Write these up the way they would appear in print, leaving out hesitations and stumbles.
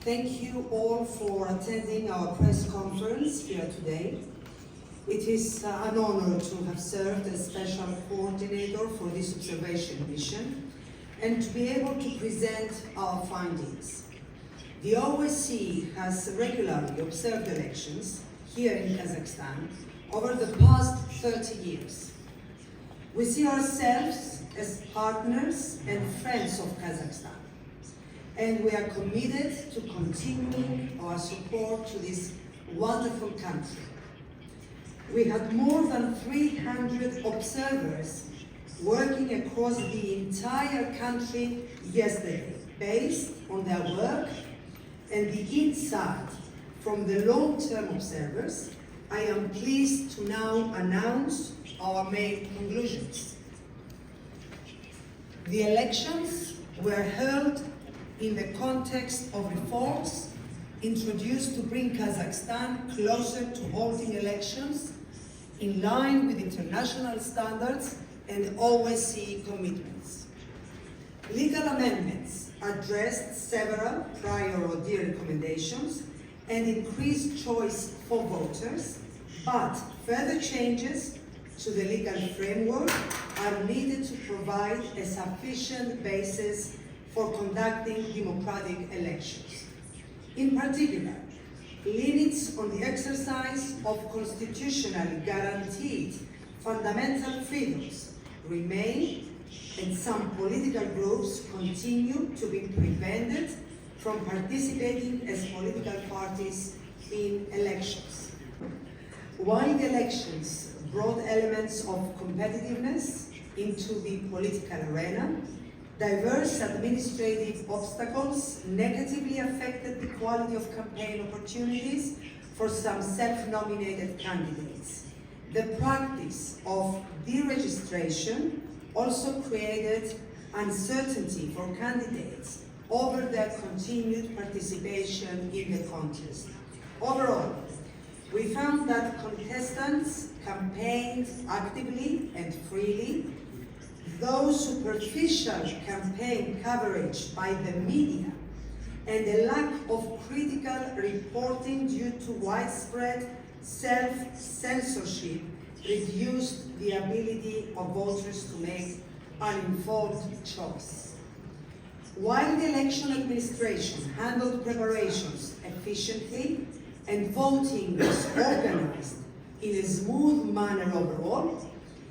Thank you all for attending our press conference here today. It is an honor to have served as special coordinator for this observation mission and to be able to present our findings. The OSCE has regularly observed elections here in Kazakhstan over the past 30 years. We see ourselves as partners and friends of Kazakhstan, and we are committed to continuing our support to this wonderful country. We had more than 300 observers working across the entire country yesterday, based on their work and the insight from the long-term observers. I am pleased to now announce our main conclusions. The elections were held in the context of reforms introduced to bring Kazakhstan closer to holding elections in line with international standards and OSCE commitments. Legal amendments addressed several prior ODIHR recommendations and increased choice for voters, but further changes to the legal framework are needed to provide a sufficient basis for conducting democratic elections. In particular, limits on the exercise of constitutionally guaranteed fundamental freedoms remain, and some political groups continue to be prevented from participating as political parties in elections. While the elections brought elements of competitiveness into the political arena, diverse administrative obstacles negatively affected the quality of campaign opportunities for some self-nominated candidates. The practice of deregistration also created uncertainty for candidates over their continued participation in the contest. Overall, we found that contestants campaigned actively and freely. Though superficial campaign coverage by the media and a lack of critical reporting due to widespread self-censorship reduced the ability of voters to make an informed choice. While the election administration handled preparations efficiently and voting was organized in a smooth manner overall,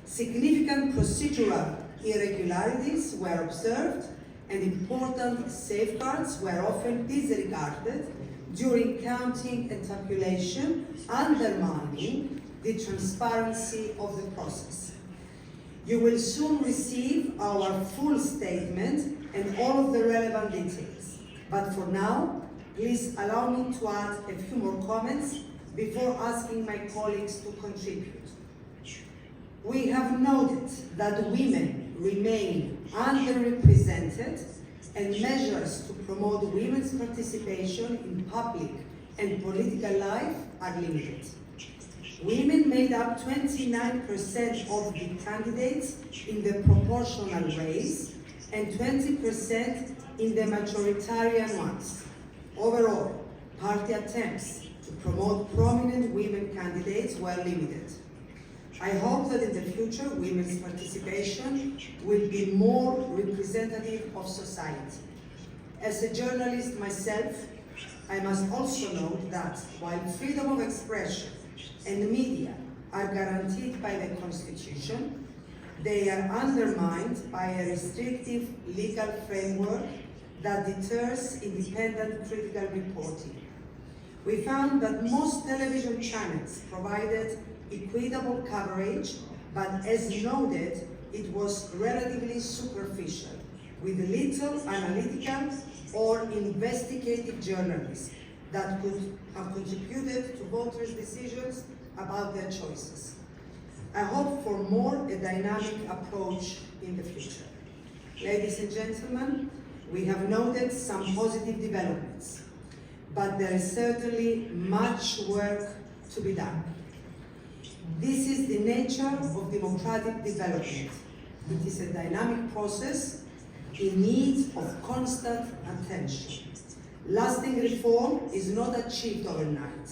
significant procedural irregularities were observed and important safeguards were often disregarded during counting and tabulation, undermining the transparency of the process. You will soon receive our full statement and all of the relevant details. But for now, please allow me to add a few more comments before asking my colleagues to contribute. We have noted that women remain underrepresented and measures to promote women's participation in public and political life are limited. Women made up 29% of the candidates in the proportional race and 20% in the majoritarian ones. Overall, party attempts to promote prominent women candidates were limited. I hope that in the future, women's participation will be more representative of society. As a journalist myself, I must also note that while freedom of expression and media are guaranteed by the Constitution, they are undermined by a restrictive legal framework that deters independent critical reporting. We found that most television channels provided equitable coverage, but as noted, it was relatively superficial, with little analytical or investigative journalism that could have contributed to voters' decisions about their choices. I hope for a dynamic approach in the future. Ladies and gentlemen, we have noted some positive developments, but there is certainly much work to be done. This is the nature of democratic development. It is a dynamic process in need of constant attention. Lasting reform is not achieved overnight,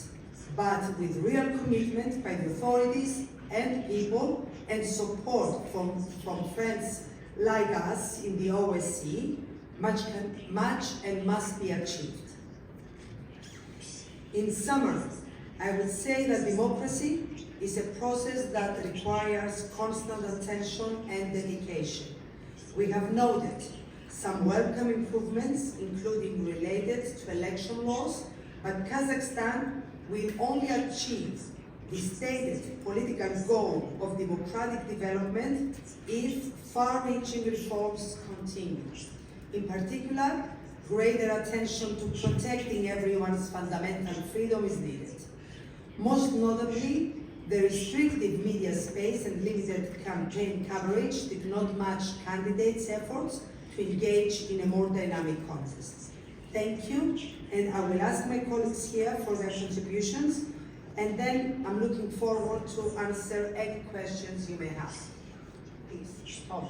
but with real commitment by the authorities and people and support from friends like us in the OSCE, much and must be achieved. In summary, I would say that democracy is a process that requires constant attention and dedication. We have noted some welcome improvements, including related to election laws, but Kazakhstan will only achieve the stated political goal of democratic development if far-reaching reforms continue. In particular, greater attention to protecting everyone's fundamental freedom is needed. Most notably, the restricted media space and limited campaign coverage did not match candidates' efforts to engage in a more dynamic contest. Thank you, and I will ask my colleagues here for their contributions, and then I'm looking forward to answer any questions you may have. Please, Tom.